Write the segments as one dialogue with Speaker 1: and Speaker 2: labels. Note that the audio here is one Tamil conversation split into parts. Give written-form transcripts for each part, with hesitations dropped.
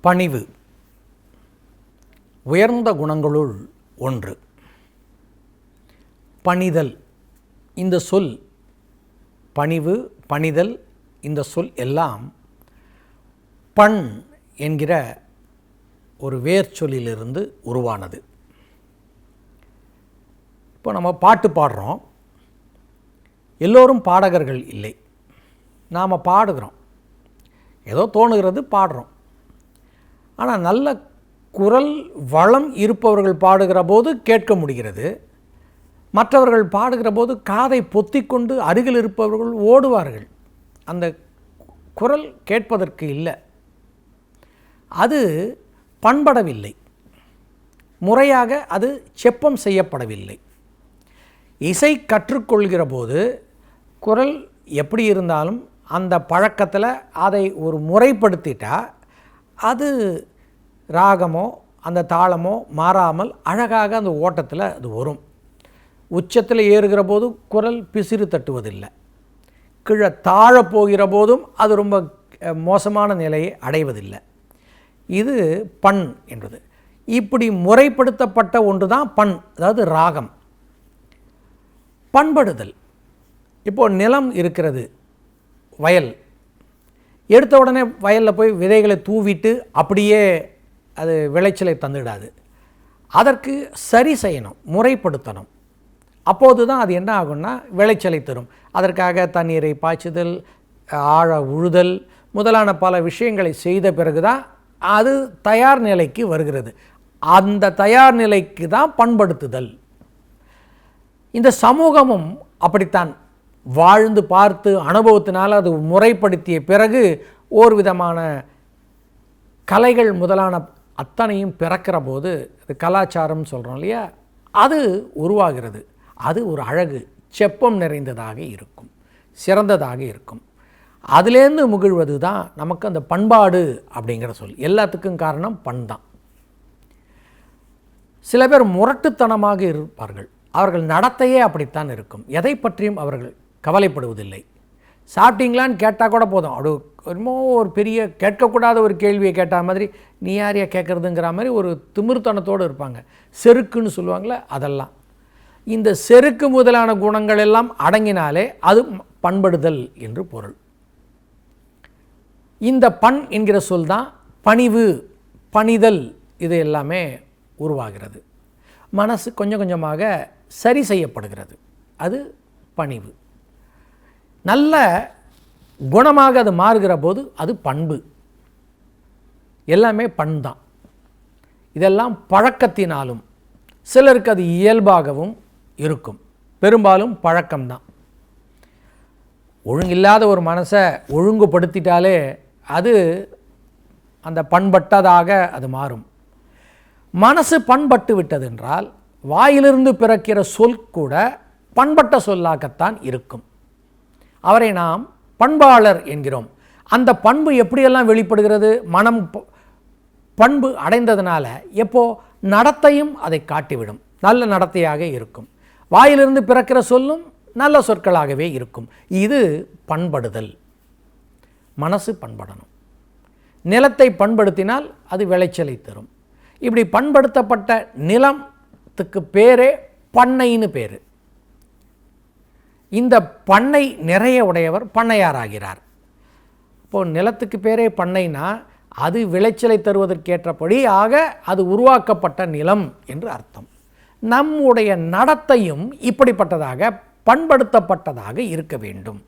Speaker 1: பணிவு உயர்ந்த குணங்களுள் ஒன்று. பணிதல், இந்த சொல், பணிவு, பணிதல், இந்த சொல் எல்லாம் பண் என்கிற ஒரு வேர் சொல்லிலிருந்து உருவானது. இப்போ நம்ம பாட்டு பாடுறோம், எல்லோரும் பாடகர்கள் இல்லை. நாம் பாடுகிறோம், ஏதோ தோணுகிறது பாடுறோம். ஆனால் நல்ல குரல் வளம் இருப்பவர்கள் பாடுகிற போது கேட்க முடிகிறது. மற்றவர்கள் பாடுகிற போது காதை பொத்திக்கொண்டு அருகில் இருப்பவர்கள் ஓடுவார்கள். அந்த குரல் கேட்பதற்கு இல்லை. அது பண்படவில்லை, முறையாக அது செப்பம் செய்யப்படவில்லை. இசை கற்றுக்கொள்கிற போது குரல் எப்படி இருந்தாலும் அந்த பழக்கத்தில் அதை ஒரு முறைப்படுத்திட்டா அது ராகமோ அந்த தாளமோ மாறாமல் அழகாக அந்த ஓட்டத்தில் அது வரும். உச்சத்தில் ஏறுகிற போது குரல் பிசிறு தட்டுவதில்லை. கீழே தாழ போகிற போதும் அது ரொம்ப மோசமான நிலையை அடைவதில்லை. இது பண் என்பது. இப்படி முறைப்படுத்தப்பட்ட ஒன்று தான் பண், அதாவது ராகம். பண்படுதல், இப்போது நிலம் இருக்கிறது, வயல், எடுத்த உடனே வயலில் போய் விதைகளை தூவிட்டு அப்படியே அது விளைச்சலை தந்துடாது. அதற்கு சரி செய்யணும், முறைப்படுத்தணும். அப்போது தான் அது என்ன ஆகும்னா விளைச்சலை தரும். அதற்காக தண்ணீரை பாய்ச்சுதல், ஆழ உழுதல் முதலான பல விஷயங்களை செய்த பிறகு தான் அது தயார் நிலைக்கு வருகிறது. அந்த தயார் நிலைக்கு தான் பண்படுத்துதல். இந்த சமூகமும் அப்படித்தான் வாழ்ந்து பார்த்து அனுபவத்தினால் அது முறைப்படுத்திய பிறகு ஒரு விதமான கலைகள் முதலான அத்தனையும் பிறக்கிற போது அது கலாச்சாரம் சொல்கிறோம் இல்லையா, அது உருவாகிறது. அது ஒரு அழகு, செப்பம் நிறைந்ததாக இருக்கும், சிறந்ததாக இருக்கும். அதிலேருந்து முகிழ்வது தான் நமக்கு அந்த பண்பாடு அப்படிங்கிற சொல். எல்லாத்துக்கும் காரணம் பண் தான். சில பேர் முரட்டுத்தனமாக இருப்பார்கள், அவர்கள் நடத்தையே அப்படித்தான் இருக்கும். எதை பற்றியும் அவர்கள் கவலைப்படுவதில்லை. சாப்பிட்டீங்களான்னு கேட்டால் கூட போதும், அப்படி என்னமோ ஒரு பெரிய கேட்கக்கூடாத ஒரு கேள்வியை கேட்டால் மாதிரி, நீ யாரையா கேட்குறதுங்கிற மாதிரி ஒரு திமிர்த்தனத்தோடு இருப்பாங்க. செருக்குன்னு சொல்லுவாங்களே, அதெல்லாம். இந்த செருக்கு முதலான குணங்கள் எல்லாம் அடங்கினாலே அது பண்படுதல் என்று பொருள். இந்த பண் என்கிற சொல் தான் பணிவு, பணிதல், இது எல்லாமே உருவாகிறது. மனசு கொஞ்சம் கொஞ்சமாக சரி செய்யப்படுகிறது, அது பணிவு. நல்ல குணமாக அது மாறுகிற போது அது பண்பு. எல்லாமே பண் தான். இதெல்லாம் பழக்கத்தினாலும் சிலருக்கு அது இயல்பாகவும் இருக்கும். பெரும்பாலும் பழக்கம்தான். ஒழுங்கில்லாத ஒரு மனசை ஒழுங்குபடுத்திட்டாலே அது அந்த பண்பட்டதாக அது மாறும். மனசு பண்பட்டு விட்டது என்றால் வாயிலிருந்து பிறக்கிற சொல் கூட பண்பட்ட சொல்லாகத்தான் இருக்கும். அவரை நாம் பண்பாளர் என்கிறோம். அந்த பண்பு எப்படியெல்லாம் வெளிப்படுகிறது? மனம் பண்பு அடைந்ததுனால எப்போ நடத்தையும் அதை காட்டிவிடும், நல்ல நடத்தையாக இருக்கும். வாயிலிருந்து பிறக்கிற சொல்லும் நல்ல சொற்களாகவே இருக்கும். இது பண்படுதல். மனசு பண்படணும். நிலத்தை பண்படுத்தினால் அது விளைச்சலை தரும். இப்படி பண்படுத்தப்பட்ட நிலத்துக்கு பேரே பண்ணைன்னு பேர். இந்த பண்ணை நிறைய உடையவர் பண்ணையார் ஆகிறார். இப்போது நிலத்துக்கு பேரே பண்ணைனா அது விளைச்சலை தருவதற்கேற்றபடியாக அது உருவாக்கப்பட்ட நிலம் என்று அர்த்தம். நம்முடைய நடத்தையும் இப்படிப்பட்டதாக பண்படுத்தப்பட்டதாக இருக்க வேண்டும்.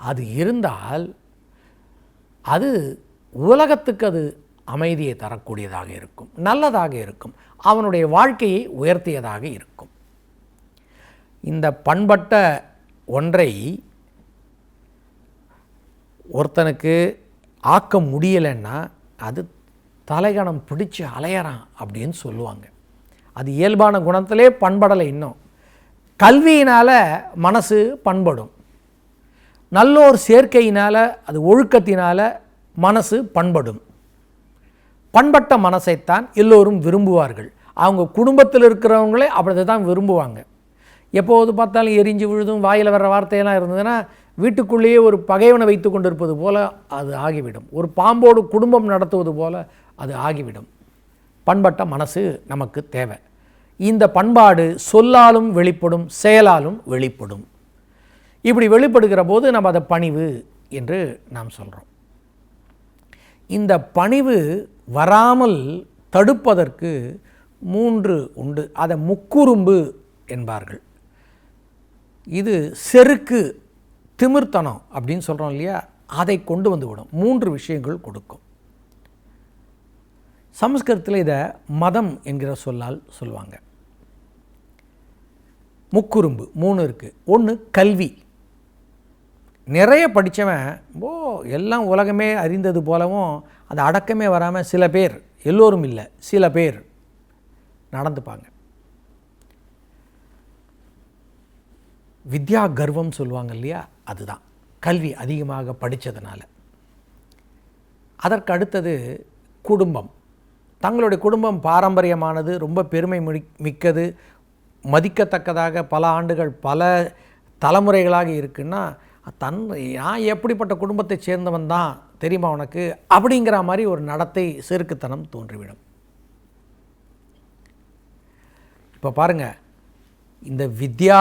Speaker 1: அது இருந்தால் அது உலகத்துக்கு அது அமைதியை தரக்கூடியதாக இருக்கும், நல்லதாக இருக்கும், அவனுடைய வாழ்க்கையை உயர்த்தியதாக இருக்கும். இந்த பண்பட்ட ஒன்றை ஒருத்தனுக்கு ஆக்க முடியலைன்னா அது தலைகணம் பிடிச்சி அலையறான் அப்படின்னு சொல்லுவாங்க. அது இயல்பான குணத்திலே பண்படலை. இன்னும் கல்வியினால் மனசு பண்படும். நல்லோர் சேர்க்கையினால், அது ஒழுக்கத்தினால் மனசு பண்படும். பண்பட்ட மனசைத்தான் எல்லோரும் விரும்புவார்கள். அவங்க குடும்பத்தில் இருக்கிறவங்களே அப்படி தான் விரும்புவாங்க. எப்போது பார்த்தாலும் எரிஞ்சு விழுதும் வாயில் வர்ற வார்த்தையெல்லாம் இருந்ததுன்னா வீட்டுக்குள்ளேயே ஒரு பகைவனை வைத்து கொண்டிருப்பது போல் அது ஆகிவிடும். ஒரு பாம்போடு குடும்பம் நடத்துவது போல் அது ஆகிவிடும். பண்பட்ட மனசு நமக்கு தேவை. இந்த பண்பாடு சொல்லாலும் வெளிப்படும், செயலாலும் வெளிப்படும். இப்படி வெளிப்படுகிற போது நம்ம அதை பணிவு என்று நாம் சொல்கிறோம். இந்த பணிவு வராமல் தடுப்பதற்கு 3 உண்டு. அதை முக்குறும்பு என்பார்கள். இது செருக்கு, திமிர்த்தனம் அப்படின்னு சொல்கிறோம் இல்லையா, அதை கொண்டு வந்து விடும். 3 விஷயங்கள் கொடுக்கும். சமஸ்கிருதத்தில் இதை மதம் என்கிற சொல்லால் சொல்லுவாங்க. முக்குறும்பு 3 இருக்குது. 1 கல்வி. நிறைய படித்தவன் எல்லாம் உலகமே அறிந்தது போலவும் அது அடக்கமே வராமல் சில பேர், எல்லோரும் இல்லை சில பேர் நடந்துப்பாங்க. வித்யா கர்வம் சொல்லுவாங்க இல்லையா, அதுதான் கல்வி அதிகமாக படித்ததுனால. அதற்கு அடுத்தது குடும்பம். தங்களுடைய குடும்பம் பாரம்பரியமானது, ரொம்ப பெருமை மிக்கது, மதிக்கத்தக்கதாக பல ஆண்டுகள் பல தலைமுறைகளாக இருக்குன்னா, நான் எப்படிப்பட்ட குடும்பத்தை சேர்ந்தவன் தான் தெரியுமா உனக்கு அப்படிங்கிற மாதிரி ஒரு நடத்தை, செருக்குத்தனம் தோன்றிவிடும். இப்போ பாருங்கள், இந்த வித்யா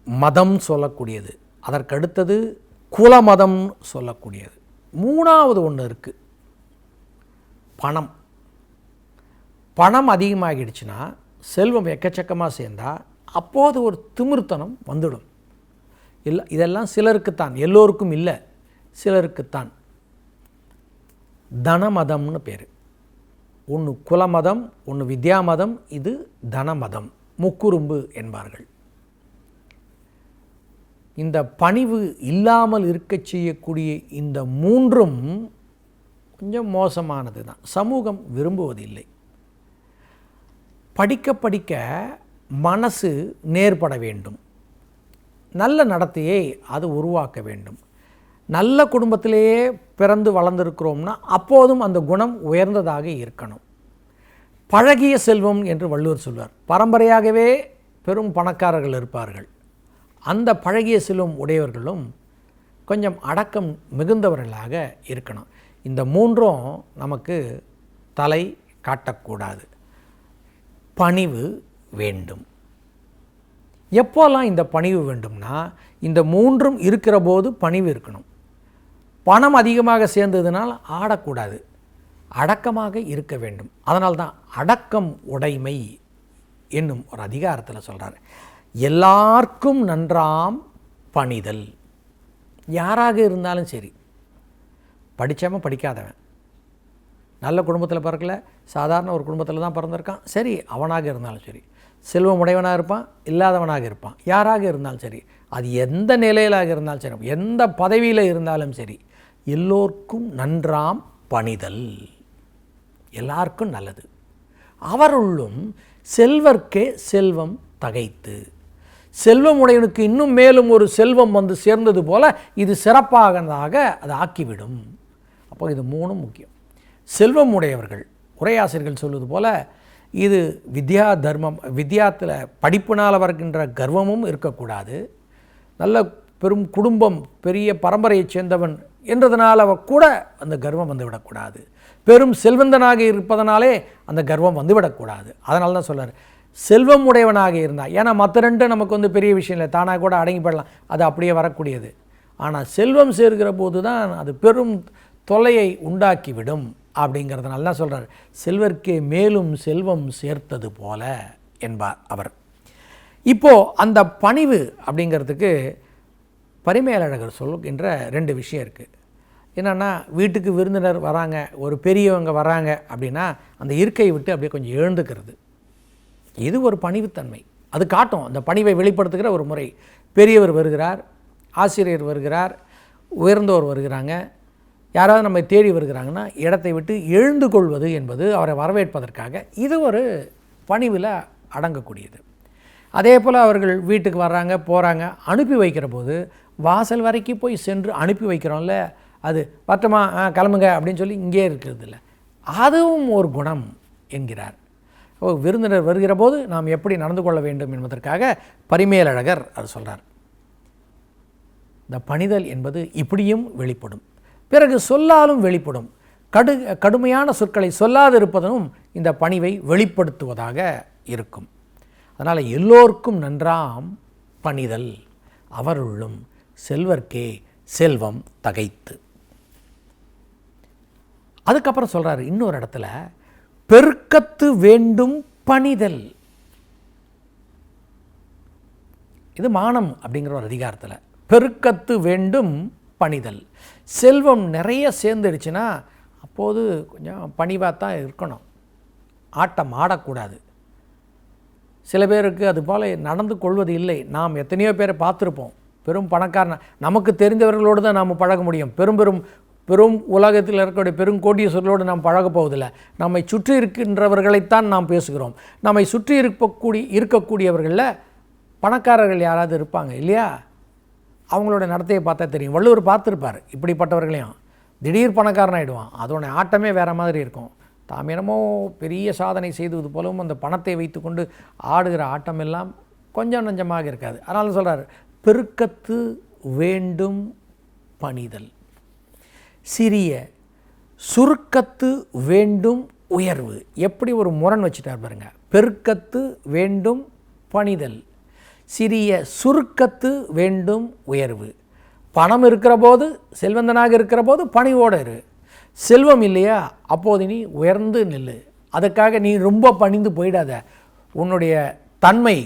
Speaker 1: மதம் சொல்லக்கூடியது, அதற்கடுத்தது குலமதம் சொல்லக்கூடியது. 3வது ஒன்று இருக்குது, பணம். பணம் அதிகமாகிடுச்சுன்னா, செல்வம் எக்கச்சக்கமாக சேர்ந்தால் அப்போது ஒரு திமிர்த்தனம் வந்துடும். இல்லை, இதெல்லாம் சிலருக்குத்தான், எல்லோருக்கும் இல்லை, சிலருக்குத்தான். தனமதம்னு பேர். ஒன்று குலமதம், ஒன்று வித்யா மதம், இது தனமதம், முக்குறும்பு என்பார்கள். இந்த பணிவு இல்லாமல் இருக்க செய்யக்கூடிய இந்த 3ம் கொஞ்சம் மோசமானது தான். சமூகம் விரும்புவதில்லை. படிக்க படிக்க மனசு நேர்பட வேண்டும். நல்ல நடத்தையை அது உருவாக்க வேண்டும். நல்ல குடும்பத்திலேயே பிறந்து வளர்ந்திருக்கிறோம்னா அப்போதும் அந்த குணம் உயர்ந்ததாக இருக்கணும். பழகிய செல்வம் என்று வள்ளுவர் சொல்வார். பரம்பரையாகவே பெரும் பணக்காரர்கள் இருப்பார்கள். அந்த பழகிய செல்வம் உடையவர்களும் கொஞ்சம் அடக்கம் மிகுந்தவர்களாக இருக்கணும். இந்த 3ம் நமக்கு தலை காட்டக்கூடாது. பணிவு வேண்டும். எப்போல்லாம் இந்த பணிவு வேண்டும்னா, இந்த 3ம் இருக்கிற போது பணிவு இருக்கணும். பணம் அதிகமாக சேர்ந்ததுனால் ஆடக்கூடாது, அடக்கமாக இருக்க வேண்டும். அதனால்தான் அடக்கம் உடைமை என்னும் ஒரு அதிகாரத்தில் சொல்கிறார். எல்லாருக்கும் நன்றாம் பணிதல். யாராக இருந்தாலும் சரி, படித்தவன் படிக்காதவன், நல்ல குடும்பத்தில் பிறக்கல, சாதாரண ஒரு குடும்பத்தில் தான் பிறந்திருக்கான், சரி, அவனாக இருந்தாலும் சரி, செல்வம் உடையவனாக இருப்பான், இல்லாதவனாக இருப்பான், யாராக இருந்தாலும் சரி, அது எந்த நிலையிலாக இருந்தாலும் சரி, எந்த பதவியில் இருந்தாலும் சரி, எல்லோருக்கும் நன்றாம் பணிதல், எல்லாருக்கும் நல்லது. அவருள்ளும் செல்வர்க்கே செல்வம் தகைத்து. செல்வம் உடையவனுக்கு இன்னும் மேலும் ஒரு செல்வம் வந்து சேர்ந்தது போல இது சிறப்பாகதாக அது ஆக்கிவிடும். அப்போ இது 3ம் முக்கியம். செல்வம் உடையவர்கள், உரையாசிரியர்கள் சொல்வது போல, இது வித்யா தர்மம், வித்யாத்தில் படிப்பினால் வருகின்ற கர்வமும் இருக்கக்கூடாது. நல்ல பெரும் குடும்பம், பெரிய பரம்பரையைச் சேர்ந்தவன் என்றதுனால கூட அந்த கர்வம் வந்துவிடக்கூடாது. பெரும் செல்வந்தனாக இருப்பதனாலே அந்த கர்வம் வந்துவிடக்கூடாது. அதனால தான் சொல்கிறார், செல்வம் உடையவனாக இருந்தால். ஏன்னா மற்ற 2 நமக்கு வந்து பெரிய விஷயம் இல்லை, தானாக கூட அடங்கி போடலாம், அது அப்படியே வரக்கூடியது. ஆனால் செல்வம் சேர்கிற போது தான் அது பெரும் தொல்லையை உண்டாக்கிவிடும். அப்படிங்கிறதுனால தான் சொல்கிறார், செல்வர்க்கே மேலும் செல்வம் சேர்த்தது போல என்பார் அவர். இப்போது அந்த பணிவு அப்படிங்கிறதுக்கு பரிமேலழகர் சொல்கின்ற 2 விஷயம் இருக்குது. என்னென்னா, வீட்டுக்கு விருந்தினர் வராங்க, ஒரு பெரியவங்க வராங்க அப்படின்னா அந்த இருக்கையை விட்டு அப்படியே கொஞ்சம் எழுந்துக்கிறது. இது ஒரு பணிவுத்தன்மை, அது காட்டும். அந்த பணிவை வெளிப்படுத்துகிற ஒரு முறை. பெரியவர் வருகிறார், ஆசிரியர் வருகிறார், உயர்ந்தோர் வருகிறாங்க, யாராவது நம்ம தேடி வருகிறாங்கன்னா இடத்தை விட்டு எழுந்து கொள்வது என்பது அவரை வரவேற்பதற்காக, இது ஒரு பணிவில் அடங்கக்கூடியது. அதே போல் அவர்கள் வீட்டுக்கு வர்றாங்க, போகிறாங்க, அனுப்பி வைக்கிற போது வாசல் வரைக்கும் போய் சென்று அனுப்பி வைக்கிறோம்ல, அது பட்டமா கிளம்புங்க அப்படின்னு சொல்லி இங்கே இருக்கிறது இல்லை, அதுவும் ஒரு குணம் என்கிறார். விருந்தினர் வருகிற போது நாம் எப்படி நடந்து கொள்ள வேண்டும் என்பதற்காக பரிமேலழகர் அது சொல்கிறார். இந்த பணிதல் என்பது இப்படியும் வெளிப்படும், பிறகு சொல்லாலும் வெளிப்படும். கடுமையான சொற்களை சொல்லாதிருப்பதும் இந்த பணிவை வெளிப்படுத்துவதாக இருக்கும். அதனால் எல்லோருக்கும் நன்றாம் பணிதல் அவருள்ளும் செல்வர்க்கே செல்வம் தகைத்து. அதுக்கப்புறம் சொல்கிறாரு இன்னொரு இடத்துல, பெருக்கத்து வேண்டும் பணிதல். இது மானம் அப்படிங்கிற ஒரு அதிகாரத்தில் பெருக்கத்து வேண்டும் பணிதல். செல்வம் நிறைய சேர்ந்துடுச்சுன்னா அப்போது கொஞ்சம் பணிவாக தான் இருக்கணும், ஆட்டம் ஆடக்கூடாது. சில பேருக்கு அதுபோல் நடந்து கொள்வது இல்லை. நாம் எத்தனையோ பேரை பார்த்துருப்போம், பெரும் பணக்காரன நமக்கு தெரிந்தவர்களோடு தான் நாம் பழக முடியும். பெரும் உலகத்தில் இருக்கக்கூடிய பெருங்கோட்டீஸ்வரர்களோடு நாம் பழக போவதில்லை. நம்மை சுற்றி இருக்கின்றவர்களைத்தான் நாம் பேசுகிறோம். நம்மை சுற்றி இருக்கக்கூடியவர்களில் பணக்காரர்கள் யாராவது இருப்பாங்க இல்லையா? அவங்களோட நடத்தையை பார்த்தா தெரியும். வள்ளுவர் பார்த்துருப்பார் இப்படிப்பட்டவர்களையும். திடீர் பணக்காரன் ஆகிடுவான், அதோட ஆட்டமே வேறு மாதிரி இருக்கும். தாம் என்னமோ பெரிய சாதனை செய்தது போலவும் அந்த பணத்தை வைத்து கொண்டு ஆடுகிற ஆட்டம் எல்லாம் கொஞ்சம் நஞ்சமாக இருக்காது. அதனால சொல்கிறார், பெருக்கத்து வேண்டும் பணிதல். சிறிய சுருக்கத்து வேண்டும் உயர்வு. எப்படி ஒரு முரண் வச்சுட்டார் பாருங்க. பெருக்கத்து வேண்டும் பணிதல், சிறிய சுருக்கத்து வேண்டும் உயர்வு. பணம் இருக்கிற போது, செல்வந்தனாக இருக்கிற போது பணிவோடு இரு. செல்வம் இல்லையா, அப்போது நீ உயர்ந்து நில்லு. அதுக்காக நீ ரொம்ப பணிந்து போயிடாத. உன்னுடைய தன்மை,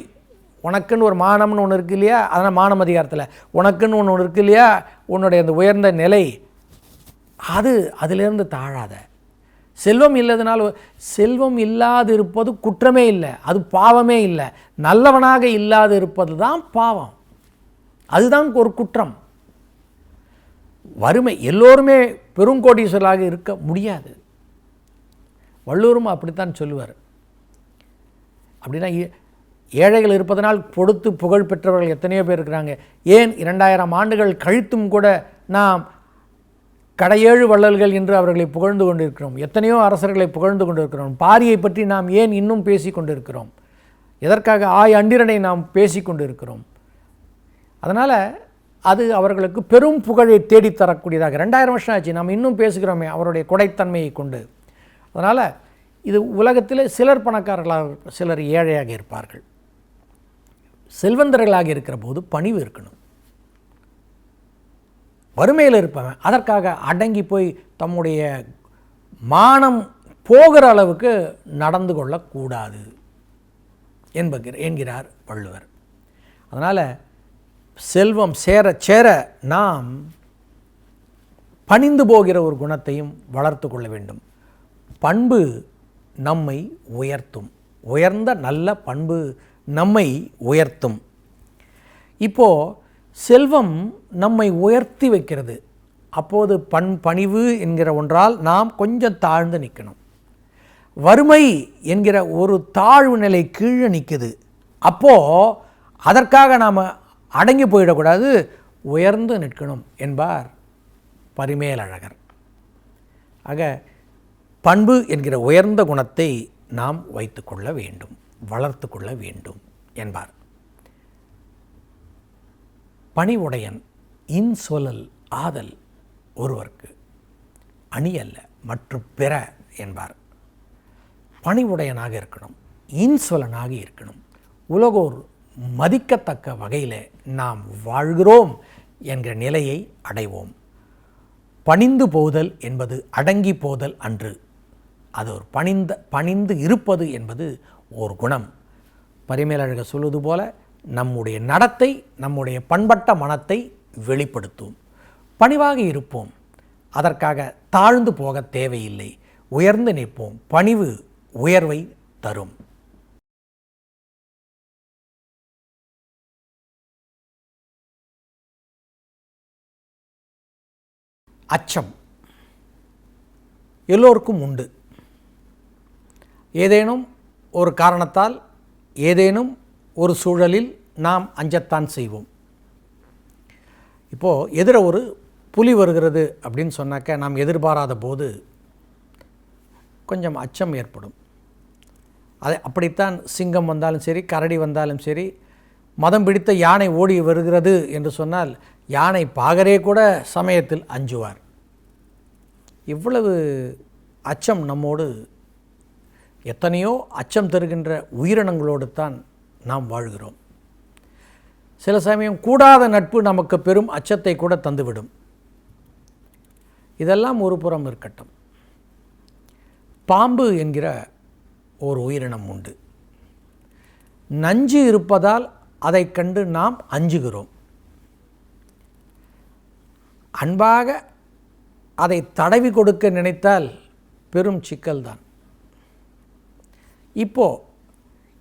Speaker 1: உனக்குன்னு ஒரு மானம்னு ஒன்று இருக்கு இல்லையா, அதனால் மானம் அதிகாரத்தில் உனக்குன்னு ஒன்று இருக்கு இல்லையா, உன்னுடைய அந்த உயர்ந்த நிலை, அதிலிருந்து தாழாத. செல்வம் இல்லதுனால, செல்வம் இல்லாது இருப்பது குற்றமே இல்லை, அது பாவமே இல்லை. நல்லவனாக இல்லாது இருப்பது தான் பாவம், அதுதான் ஒரு குற்றம். வறுமை, எல்லோருமே பெருங்கோடீஸ்வரராக இருக்க முடியாது. வள்ளுவரும் அப்படித்தான் சொல்லுவார். அப்படின்னா ஏழைகள் இருப்பதனால் பொடுத்து புகழ் பெற்றவர்கள் எத்தனையோ பேர் இருக்கிறாங்க. ஏன் 2000 ஆண்டுகள் கழித்தும் கூட நாம் கடையேழு வள்ளல்கள் என்று அவர்களை புகழ்ந்து கொண்டிருக்கிறோம். எத்தனையோ அரசர்களை புகழ்ந்து கொண்டிருக்கிறோம். பாரியை பற்றி நாம் ஏன் இன்னும் பேசி கொண்டிருக்கிறோம்? எதற்காக அண்டிரனை நாம் பேசி கொண்டிருக்கிறோம்? அதனால் அது அவர்களுக்கு பெரும் புகழை தேடித்தரக்கூடியதாக. 2000 வருஷம் ஆச்சு, நாம் இன்னும் பேசுகிறோமே அவருடைய கொடைத்தன்மையை கொண்டு. அதனால் இது உலகத்தில் சிலர் பணக்காரர்களாக, சிலர் ஏழையாக இருப்பார்கள். செல்வந்தர்களாக இருக்கிற போது பணிவு இருக்கணும். வறுமையில் இருப்பவன் அதற்காக அடங்கி போய் தம்முடைய மானம் போகிற அளவுக்கு நடந்து கொள்ளக்கூடாது என்கிறார் வள்ளுவர். அதனால் செல்வம் சேர சேர நாம் பணிந்து போகிற ஒரு குணத்தையும் வளர்த்து கொள்ள வேண்டும். பண்பு நம்மை உயர்த்தும், உயர்ந்த நல்ல பண்பு நம்மை உயர்த்தும். இப்போது செல்வம் நம்மை உயர்த்தி வைக்கிறது. அப்போது பணிவு என்கிற ஒன்றால் நாம் கொஞ்சம் தாழ்ந்து நிற்கணும். வறுமை என்கிற ஒரு தாழ்வு நிலை கீழே நிற்குது. அப்போது அதற்காக நாம் அடங்கி போயிடக்கூடாது, உயர்ந்து நிற்கணும் என்பார் பரிமேலழகர். ஆக பண்பு என்கிற உயர்ந்த குணத்தை நாம் வைத்து கொள்ள வேண்டும், வளர்த்து கொள்ள வேண்டும் என்பார். பணிவுடையன் இன்சொலல் ஆதல் ஒருவர்க்கு அணி அல்ல மற்றும் பிற என்பார். பணிவுடையனாக இருக்கணும், இன்சொலனாக இருக்கணும். உலகோர் மதிக்கத்தக்க வகையில் நாம் வாழ்கிறோம் என்கிற நிலையை அடைவோம். பணிந்து போதல் என்பது அடங்கி போதல் அன்று, அது ஒரு பணிந்து இருப்பது என்பது ஒரு குணம். பரிமேலழகர் சொல்வது போல நம்முடைய நடத்தை நம்முடைய பண்பட்ட மனத்தை வெளிப்படுத்தும். பணிவாக இருப்போம், அதற்காக தாழ்ந்து போக தேவையில்லை, உயர்ந்து நிற்போம். பணிவு உயர்வை தரும். அச்சம் எல்லோருக்கும் உண்டு. ஏதேனும் ஒரு காரணத்தால், ஏதேனும் ஒரு சூழலில் நாம் அஞ்சத்தான் செய்வோம். இப்போது எதிர ஒரு புலி வருகிறது அப்படின்னு சொன்னாக்க நாம் எதிர்பாராத போது கொஞ்சம் அச்சம் ஏற்படும். அப்படித்தான் சிங்கம் வந்தாலும் சரி, கரடி வந்தாலும் சரி, மதம் பிடித்த யானை ஓடி வருகிறது என்று சொன்னால் யானை பாகரே கூட சமயத்தில் அஞ்சுவார். இவ்வளவு அச்சம் நம்மோடு, எத்தனையோ அச்சம் தருகின்ற உயிரினங்களோடு தான் நாம் வாழ்கிறோம். சில சமயம் கூடாத நட்பு நமக்கு பெரும் அச்சத்தை கூட தந்துவிடும். இதெல்லாம் ஒரு புறம் இருக்கட்டும். பாம்பு என்கிற ஒரு உயிரினம் உண்டு. நஞ்சு இருப்பதால் அதை கண்டு நாம் அஞ்சுகிறோம். அன்பாக அதை தடவி கொடுக்க நினைத்தால் பெரும் சிக்கல்தான். இப்போ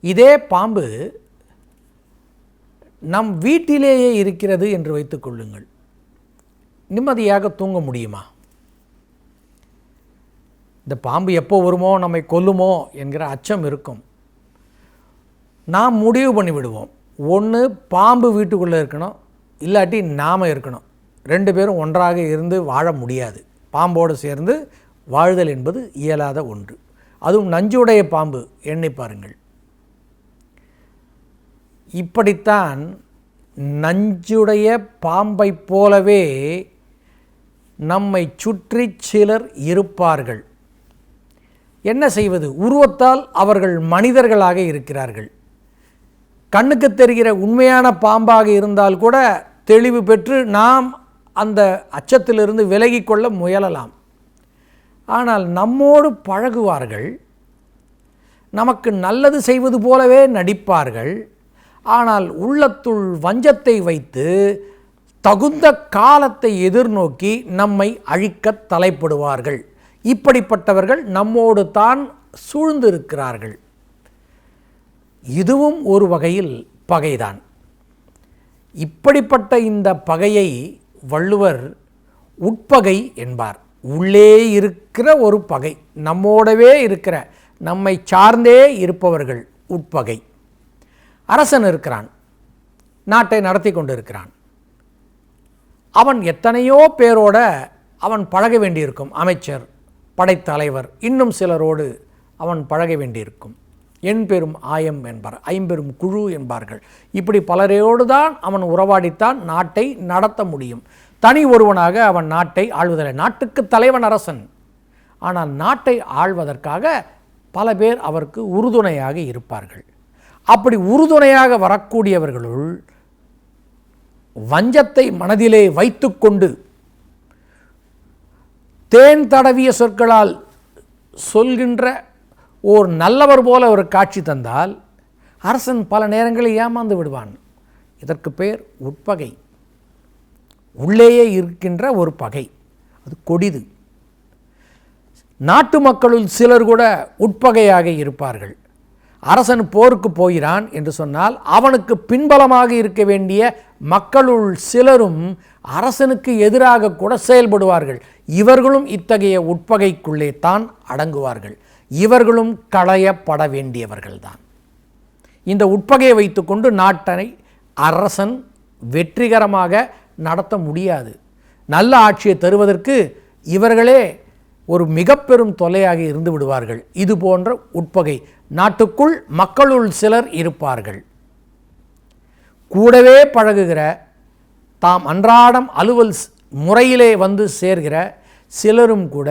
Speaker 1: இதே பாம்பு நம் வீட்டிலேயே இருக்கிறது என்று வைத்துக் கொள்ளுங்கள். நிம்மதியாக தூங்க முடியுமா? இந்த பாம்பு எப்போ வருமோ, நம்மை கொல்லுமோ என்கிற அச்சம் இருக்கும். நாம் முடிவு பண்ணிவிடுவோம், ஒன்று பாம்பு வீட்டுக்குள்ளே இருக்கணும், இல்லாட்டி நாம் இருக்கணும். 2 பேரும் ஒன்றாக இருந்து வாழ முடியாது. பாம்போடு சேர்ந்து வாழ்தல் என்பது இயலாத ஒன்று. அதுவும் நஞ்சுடைய பாம்பு, எண்ணி பாருங்கள். இப்படித்தான் நஞ்சுடைய பாம்பை போலவே நம்மை சுற்றி சிலர் இருப்பார்கள். என்ன செய்வது? உருவத்தால் அவர்கள் மனிதர்களாக இருக்கிறார்கள். கண்ணுக்கு தெரிகிற உண்மையான பாம்பாக இருந்தால் கூட தெளிவு பெற்று நாம் அந்த அச்சத்திலிருந்து விலகி கொள்ள முயலலாம். ஆனால் நம்மோடு பழகுவார்கள், நமக்கு நல்லது செய்வது போலவே நடிப்பார்கள். ஆனால் உள்ளத்துள் வஞ்சத்தை வைத்து தகுந்த காலத்தை எதிர்நோக்கி நம்மை அழிக்க தலைப்படுவார்கள். இப்படிப்பட்டவர்கள் நம்மோடு தான் சூழ்ந்திருக்கிறார்கள். இதுவும் ஒரு வகையில் பகைதான். இப்படிப்பட்ட இந்த பகையை வள்ளுவர் உட்பகை என்பார். உள்ளே இருக்கிற ஒரு பகை, நம்மோடவே இருக்கிற, நம்மை சார்ந்தே இருப்பவர்கள் உட்பகை. அரசன் இருக்கிறான், நாட்டை நடத்தி கொண்டு இருக்கிறான். அவன் எத்தனையோ பேரோட அவன் பழக வேண்டியிருக்கும். அமைச்சர், படைத்தலைவர், இன்னும் சிலரோடு அவன் பழக வேண்டியிருக்கும். எண் பெரும் ஆயம் என்பார், ஐம்பெரும் குழு என்பார்கள். இப்படி பலரோடு தான் அவன் உறவாடித்தான் நாட்டை நடத்த முடியும். தனி ஒருவனாக அவன் நாட்டை ஆள்வதில்லை. நாட்டுக்கு தலைவன் அரசன். ஆனால் நாட்டை ஆள்வதற்காக பல பேர் அவருக்கு உறுதுணையாக இருப்பார்கள். அப்படி உறுதுணையாக வரக்கூடியவர்களுள் வஞ்சத்தை மனதிலே வைத்துக்கொண்டு தேன் தடவிய சொற்களால் சொல்கின்ற ஓர் நல்லவர் போல ஒரு காட்சி தந்தால் அரசன் பல நேரங்களில் ஏமாந்து விடுவான். இதற்கு பெயர் உட்பகை. உள்ளேயே இருக்கின்ற ஒரு பகை, அது கொடிது. நாட்டு மக்களுள் சிலர் கூட உட்பகையாக இருப்பார்கள். அரசன் போருக்கு போகிறான் என்று சொன்னால் அவனுக்கு பின்பலமாக இருக்க வேண்டிய மக்களுள் சிலரும் அரசனுக்கு எதிராக கூட செயல்படுவார்கள். இவர்களும் இத்தகைய உட்பகைக்குள்ளே தான் அடங்குவார்கள். இவர்களும் களையப்பட வேண்டியவர்கள்தான். இந்த உட்பகையை வைத்துக்கொண்டு நாட்டை அரசன் வெற்றிகரமாக நடத்த முடியாது. நல்ல ஆட்சியை தருவதற்கு இவர்களே ஒரு மிக பெரும் தொல்லையாக இருந்து விடுவார்கள். இது போன்ற உட்பகை நாட்டுக்குள் மக்களுள் சிலர் இருப்பார்கள். கூடவே பழகுகிற, தாம் அன்றாடம் அலுவல் முறையிலே வந்து சேர்கிற சிலரும் கூட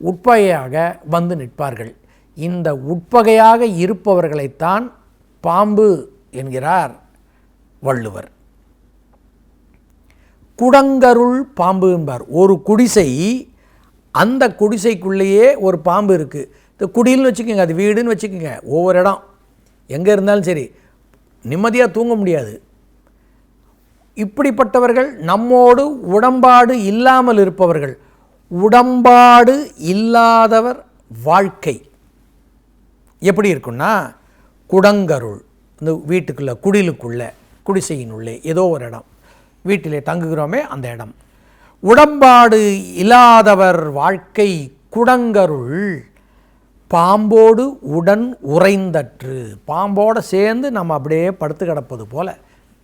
Speaker 1: உட்பகையாக வந்து நிற்பார்கள். இந்த உட்பகையாக இருப்பவர்களைத்தான் பாம்பு என்கிறார் வள்ளுவர். குடங்கருள் பாம்பு என்பார். ஒரு குடிசை, அந்த குடிசைக்குள்ளேயே ஒரு பாம்பு இருக்குது. இந்த குடில்னு வச்சுக்கோங்க, அது வீடுன்னு வச்சுக்கோங்க. ஒவ்வொரு இடம் எங்கே இருந்தாலும் சரி நிம்மதியாக தூங்க முடியாது. இப்படிப்பட்டவர்கள் நம்மோடு உடம்பாடு இல்லாமல் இருப்பவர்கள். உடம்பாடு இல்லாதவர் வாழ்க்கை எப்படி இருக்குன்னா, குடங்கருள், இந்த வீட்டுக்குள்ளே, குடிலுக்குள்ளே, குடிசையினுள்ளே ஏதோ ஒரு இடம், வீட்டிலே தங்குகிறோமே அந்த இடம். உடம்பாடு இல்லாதவர் வாழ்க்கை குடங்கருள் பாம்போடு உடன் உறைந்தற்று. பாம்போடு சேர்ந்து நம்ம அப்படியே படுத்து கிடப்பது போல,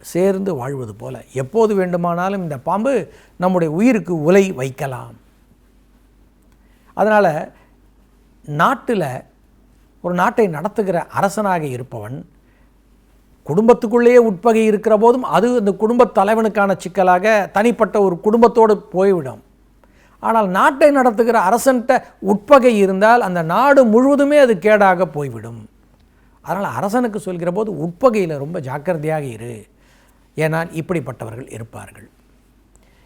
Speaker 1: சேர்ந்து வாழ்வது போல. எப்போது வேண்டுமானாலும் இந்த பாம்பு நம்முடைய உயிருக்கு உலை வைக்கலாம். அதனால் நாட்டில் ஒரு நாட்டை நடத்துகிற அரசனாக இருப்பவன் குடும்பத்துக்குள்ளேயே உட்பகை இருக்கிற போதும் அது அந்த குடும்பத் தலைவனுக்கான சிக்கலாக தனிப்பட்ட ஒரு குடும்பத்தோடு போய்விடும். ஆனால் நாட்டை நடத்துகிற அரசன்ட்ட உட்பகை இருந்தால் அந்த நாடு முழுவதுமே அது கேடாக போய்விடும். அதனால் அரசனுக்கு சொல்கிற போது உட்பகையில் ரொம்ப ஜாக்கிரதையாக இரு, ஏனால் இப்படிப்பட்டவர்கள் இருப்பார்கள்.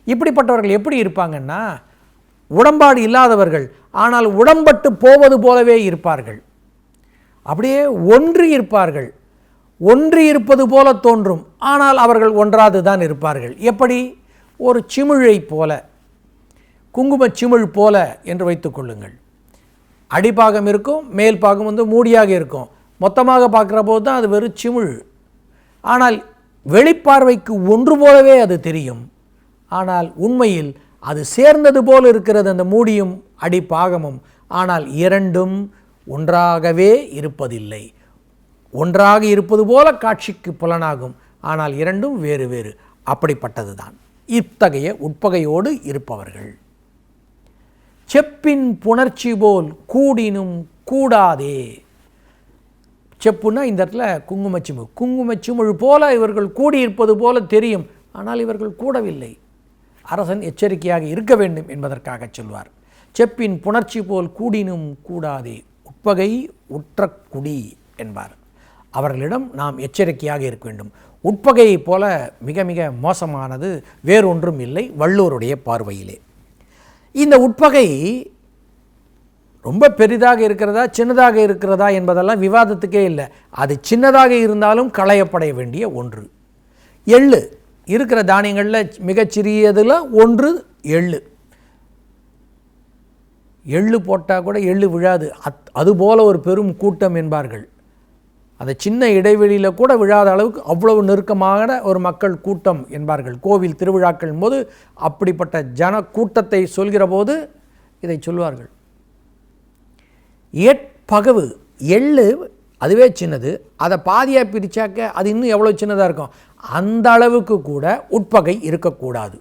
Speaker 1: இப்படிப்பட்டவர்கள் எப்படி இருப்பாங்கன்னா, உடம்பாடு இல்லாதவர்கள், ஆனால் உடம்பட்டு போவது போலவே இருப்பார்கள். அப்படியே ஒன்றி இருப்பார்கள். ஒன்றி இருப்பது போல தோன்றும், ஆனால் அவர்கள் ஒன்றாது தான் இருப்பார்கள். எப்படி? ஒரு சிமிழை போல, குங்கும சிமிழ் போல என்று வைத்துக்கொள்ளுங்கள். அடிப்பாகம் இருக்கும், மேல் பாகம் மூடியாக இருக்கும். மொத்தமாக பார்க்குற போது தான் அது வெறும் சிமிழ். ஆனால் வெளிப்பார்வைக்கு ஒன்று போலவே அது தெரியும். ஆனால் உண்மையில் அது சேர்ந்தது போல் இருக்கிறது அந்த மூடியும் அடிப்பாகமும். ஆனால் இரண்டும் ஒன்றாகவே இருப்பதில்லை. ஒன்றாக இருப்பது போல காட்சிக்கு புலனாகும், ஆனால் இரண்டும் வேறு வேறு. அப்படிப்பட்டது தான் இத்தகைய உட்பகையோடு இருப்பவர்கள். செப்பின் புணர்ச்சி போல் கூடினும் கூடாதே. செப்புன்னா இந்த இடத்துல குங்குமச்சிமிழ். குங்குமச்சிமிழ் போல இவர்கள் கூடியிருப்பது போல தெரியும், ஆனால் இவர்கள் கூடவில்லை. அரசன் எச்சரிக்கையாக இருக்க வேண்டும் என்பதற்காக சொல்வார். செப்பின் புணர்ச்சி போல் கூடினும் கூடாதே, உட்பகை உற்ற குடி என்பார். அவர்களிடம் நாம் எச்சரிக்கையாக இருக்க வேண்டும். உட்பகையைப் போல மிக மிக மோசமானது வேறொன்றும் இல்லை வள்ளுவருடைய பார்வையிலே. இந்த உட்பகை ரொம்ப பெரிதாக இருக்கிறதா சின்னதாக இருக்கிறதா என்பதெல்லாம் விவாதத்துக்கே இல்லை. அது சின்னதாக இருந்தாலும் களையப்பட வேண்டிய ஒன்று. எள்ளு இருக்கிற தானியங்களில் மிகச்சிறியதில் ஒன்று எள்ளு. எள்ளு போட்டால் கூட எள்ளு விழாது, அதுபோல ஒரு பெரும் கூட்டம் என்பார்கள். அந்த சின்ன இடைவெளியில் கூட விழாத அளவுக்கு அவ்வளவு நெருக்கமான ஒரு மக்கள் கூட்டம் என்பார்கள். கோவில் திருவிழாக்கள் போது அப்படிப்பட்ட ஜன கூட்டத்தை சொல்கிற போது இதை சொல்வார்கள். எட்பகவு, எள்ளு அதுவே சின்னது, அதை பாதியாக பிரித்தாக்க அது இன்னும் எவ்வளோ சின்னதாக இருக்கும். அந்த அளவுக்கு கூட உட்பகை இருக்கக்கூடாது.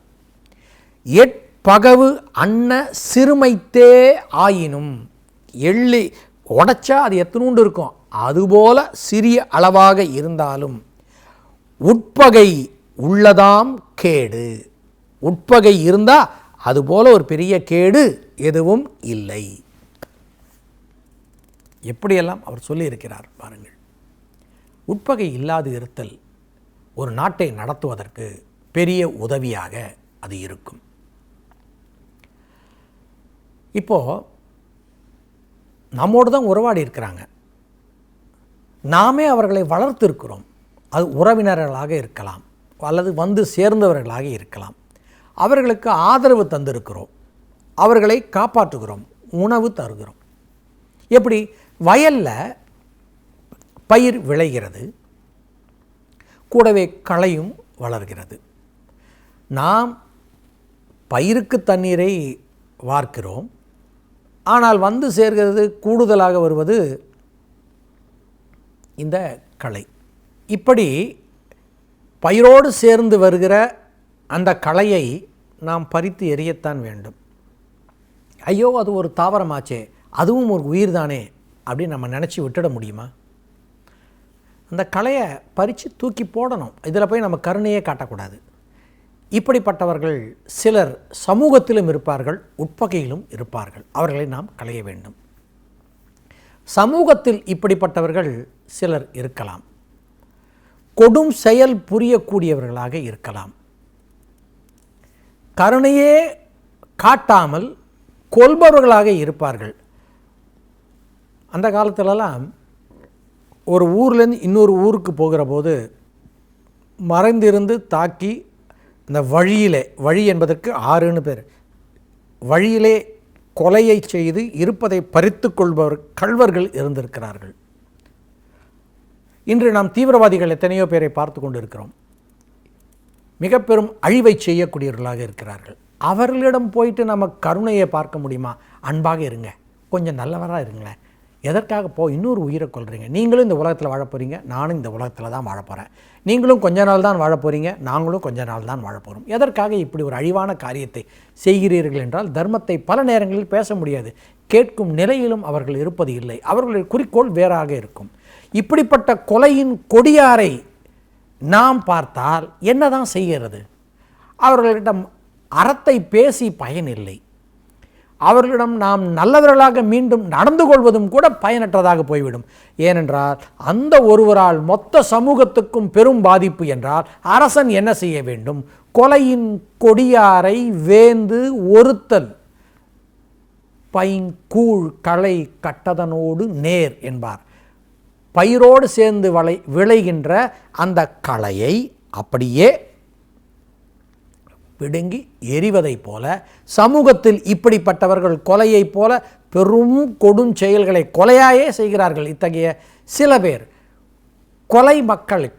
Speaker 1: எட்பகவு அன்ன சிறுமைத்தே ஆயினும், எள்ளு உடைச்சா அது எத்தனூண்டு இருக்கும், அதுபோல சிறிய அளவாக இருந்தாலும் உட்பகை உள்ளதாம் கேடு. உட்பகை இருந்தால் அதுபோல ஒரு பெரிய கேடு எதுவும் இல்லை. எப்படியெல்லாம் அவர் சொல்லியிருக்கிறார் பாருங்கள். உட்பகை இல்லாது இருத்தல் ஒரு நாட்டை நடத்துவதற்கு பெரிய உதவியாக அது இருக்கும். இப்போது நம்மோடு தான் உறவாடி இருக்கிறாங்க, நாமே அவர்களை வளர்த்திருக்கிறோம். அது உறவினர்களாக இருக்கலாம் அல்லது வந்து சேர்ந்தவர்களாக இருக்கலாம். அவர்களுக்கு ஆதரவு தந்திருக்கிறோம், அவர்களை காப்பாற்றுகிறோம், உணவு தருகிறோம். எப்படி? வயலில் பயிர் விளைகிறது, கூடவே களையும் வளர்கிறது. நாம் பயிருக்கு தண்ணீரை வார்க்கிறோம், ஆனால் வந்து சேர்கிறது கூடுதலாக வருவது இந்த களை. இப்படி பயிரோடு சேர்ந்து வருகிற அந்த களையை நாம் பறித்து எறியத்தான் வேண்டும். ஐயோ அது ஒரு தாவரமாச்சே, அதுவும் ஒரு உயிர் தானே அப்படின்னு நம்ம நினச்சி விட்டுட முடியுமா? அந்த களையை பறித்து தூக்கி போடணும். இதில் போய் நம்ம கருணையே காட்டக்கூடாது. இப்படிப்பட்டவர்கள் சிலர் சமூகத்திலும் இருப்பார்கள், உட்பகையிலும் இருப்பார்கள். அவர்களை நாம் களைய வேண்டும். சமூகத்தில் இப்படிப்பட்டவர்கள் சிலர் இருக்கலாம். கொடும் செயல் புரியக்கூடியவர்களாக இருக்கலாம். கருணையே காட்டாமல் கொல்பவர்களாக இருப்பார்கள். அந்த காலத்திலலாம் ஒரு ஊர்லேருந்து இன்னொரு ஊருக்கு போகிற போது மறைந்திருந்து தாக்கி இந்த வழியிலே, வழி என்பதற்கு 6ன்னு பேர், வழியிலே கொலையை செய்து இருப்பதை பறித்து கொள்பவர் கள்வர்கள் இருந்திருக்கிறார்கள். இன்று நாம் தீவிரவாதிகள் எத்தனையோ பேரை பார்த்து கொண்டு இருக்கிறோம். மிக பெரும் அழிவை செய்யக்கூடியவர்களாக இருக்கிறார்கள். அவர்களிடம் போயிட்டு நம்ம கருணையை பார்க்க முடியுமா? அன்பாக இருங்க, கொஞ்சம் நல்லவராக இருங்களேன், எதற்காக இன்னொரு உயிரை கொள்கிறீங்க? நீங்களும் இந்த உலகத்தில் வாழ போகிறீங்க, நானும் இந்த உலகத்தில் தான் வாழ போகிறேன். நீங்களும் கொஞ்ச நாள் தான் வாழ போகிறீங்க, நாங்களும் கொஞ்ச நாள் தான் வாழ போகிறோம். எதற்காக இப்படி ஒரு அழிவான காரியத்தை செய்கிறீர்கள் என்றால் தர்மத்தை பல நேரங்களில் பேச முடியாது, கேட்கும் நிலையிலும் அவர்கள் இருப்பது இல்லை. அவர்களுடைய குறிக்கோள் வேறாக இருக்கும். இப்படிப்பட்ட கொலையின் கொடியாரை நாம் பார்த்தால் என்னதான் செய்கிறது? அவர்களிடம் அறத்தை பேசி பயனில்லை. அவர்களிடம் நாம் நல்லவர்களாக மீண்டும் நடந்து கொள்வதும் கூட பயனற்றதாக போய்விடும். ஏனென்றால் அந்த ஒருவரால் மொத்த சமூகத்துக்கும் பெரும் பாதிப்பு என்றால் அரசன் என்ன செய்ய வேண்டும்? கொலையின் கொடியாரை வேந்து ஒருத்தல் பைங்கூழ் களை கட்டதனோடு நேர் என்பார். பயிரோடு சேர்ந்து விளைகின்ற அந்த களையை அப்படியே பிடுங்கி எரிவதைப் போல சமூகத்தில் இப்படிப்பட்டவர்கள் கொலையைப் போல பெரும் கொடுஞ்செயல்களை கொலையாயே செய்கிறார்கள். இத்தகைய சில பேர்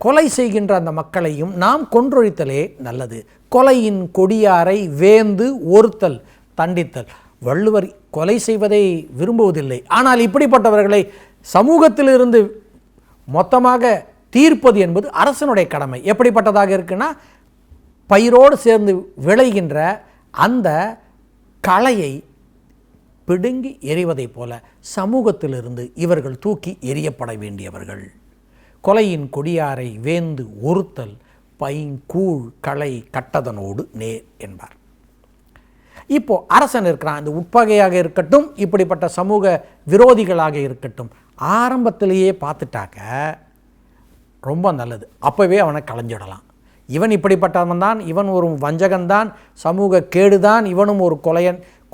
Speaker 1: கொலை செய்கின்ற அந்த மக்களையும் நாம் கொன்றொழித்தலே நல்லது. கொலையின் கொடியாரை வேந்து ஒருத்தல் தண்டித்தல். வள்ளுவர் கொலை செய்வதை விரும்புவதில்லை. ஆனால் இப்படிப்பட்டவர்களை சமூகத்திலிருந்து மொத்தமாக தீர்ப்பது என்பது அரசனுடைய கடமை. எப்படிப்பட்டதாக இருக்குன்னா, பயிரோடு சேர்ந்து விளைகின்ற அந்த களையை பிடுங்கி எறிவதைப் போல சமூகத்திலிருந்து இவர்கள் தூக்கி எறியப்பட வேண்டியவர்கள். கொலையின் கொடியாரை வேந்து ஒருத்தல் பைங்கூழ் களை கட்டதனோடு நேர் என்பார். இப்போ அரசன் இருக்கிறான். இந்த உட்பகையாக இருக்கட்டும், இப்படிப்பட்ட சமூக விரோதிகளாக இருக்கட்டும், ஆரம்பத்திலேயே பார்த்துட்டாக்க ரொம்ப நல்லது. அப்போவே அவனை களைஞ்சிடலாம். இவன் இப்படிப்பட்டவன் தான், இவன் ஒரு வஞ்சகன்தான், சமூக கேடுதான், இவனும் ஒரு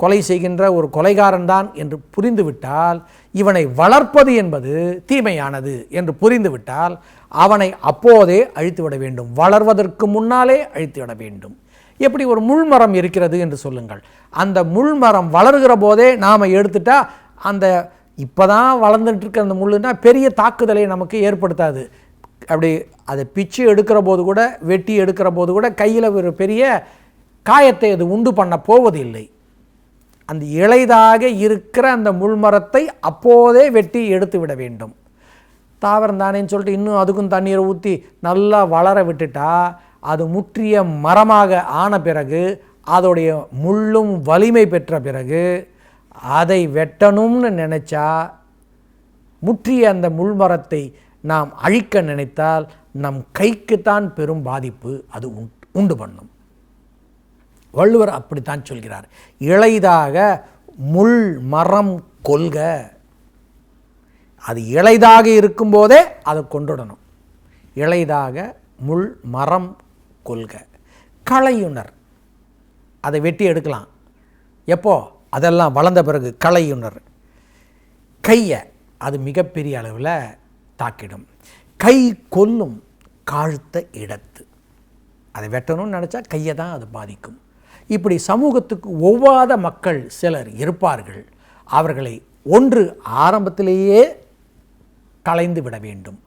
Speaker 1: கொலை செய்கின்ற ஒரு கொலைகாரன் தான் என்று புரிந்துவிட்டால், இவனை வளர்ப்பது என்பது தீமையானது என்று புரிந்துவிட்டால் அவனை அப்போதே அழித்துவிட வேண்டும். வளர்வதற்கு முன்னாலே அழித்துவிட வேண்டும். எப்படி ஒரு முள்மரம் இருக்கிறது என்று சொல்லுங்கள். அந்த முள்மரம் வளர்கிற போதே நாம் எடுத்துட்டா அந்த இப்போ தான் வளர்ந்துட்டு இருக்க அந்த முள்ளுனா பெரிய தாக்குதலை நமக்கு ஏற்படுத்தாது. அப்படி அதை பிச்சு எடுக்கிற போது கூட, வெட்டி எடுக்கிற போது கூட கையில் ஒரு பெரிய காயத்தை அது உண்டு பண்ண போவதில்லை. அந்த இளைதாக இருக்கிற அந்த முள்மரத்தை அப்போதே வெட்டி எடுத்து விட வேண்டும். தாவரம் தானேன்னு சொல்லிட்டு இன்னும் அதுக்கும் தண்ணீரை ஊற்றி நல்லா வளர விட்டுட்டா அது முற்றிய மரமாக ஆன பிறகு, அதோடைய முள்ளும் வலிமை பெற்ற பிறகு அதை வெட்டணும்னு நினச்சா, முற்றிய அந்த முள்மரத்தை நாம் அழிக்க நினைத்தால் நம் கைக்குத்தான் பெரும் பாதிப்பு அது உண்டு பண்ணும். வள்ளுவர் அப்படித்தான் சொல்கிறார். இளைதாக முள் மரம் கொல்க. அது இளைதாக இருக்கும்போதே அதை கொண்டுடணும். இளைதாக முள் மரம் கொல்க. களையுணர், அதை வெட்டி எடுக்கலாம். எப்போ? அதெல்லாம் வளர்ந்த பிறகு. களையுணர் கையை அது மிகப்பெரிய அளவில் தாக்கிடும். கை கொல்லும் காழ்த்த இடத்து. அதை வெட்டணும்னு நினச்சா கையை தான் அது பாதிக்கும். இப்படி சமூகத்துக்கு ஒவ்வாத மக்கள் சிலர் இருப்பார்கள். அவர்களை ஒன்று ஆரம்பத்திலேயே களைந்து விட வேண்டும்,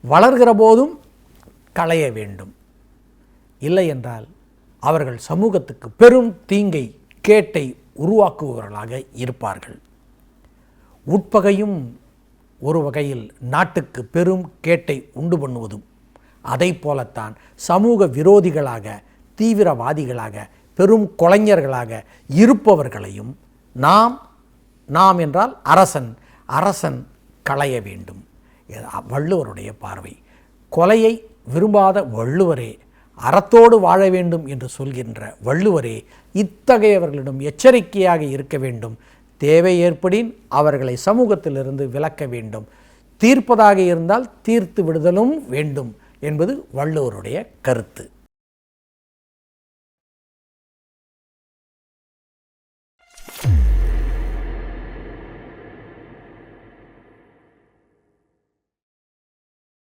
Speaker 1: வளர்கிற போதும் களைய வேண்டும். இல்லை என்றால் அவர்கள் சமூகத்துக்கு பெரும் தீங்கை, கேட்டை உருவாக்குபவர்களாக இருப்பார்கள். உட்பகையும் ஒரு வகையில் நாட்டுக்கு பெரும் கேட்டை உண்டு பண்ணுவதும் அதை போலத்தான் சமூக விரோதிகளாக, தீவிரவாதிகளாக, பெரும் கொலைஞர்களாக இருப்பவர்களையும் நாம் என்றால் அரசன் களைய வேண்டும். வள்ளுவருடைய பார்வை. கொலையை விரும்பாத வள்ளுவரே, அறத்தோடு வாழ வேண்டும் என்று சொல்கின்ற வள்ளுவரே இத்தகையவர்களிடம் எச்சரிக்கையாக இருக்க வேண்டும். தேவை ஏற்படின் அவர்களை சமூகத்திலிருந்து விலக்க வேண்டும். தீர்ப்பதாக இருந்தால் தீர்த்து விடுதலும் வேண்டும் என்பது வள்ளுவருடைய கருத்து.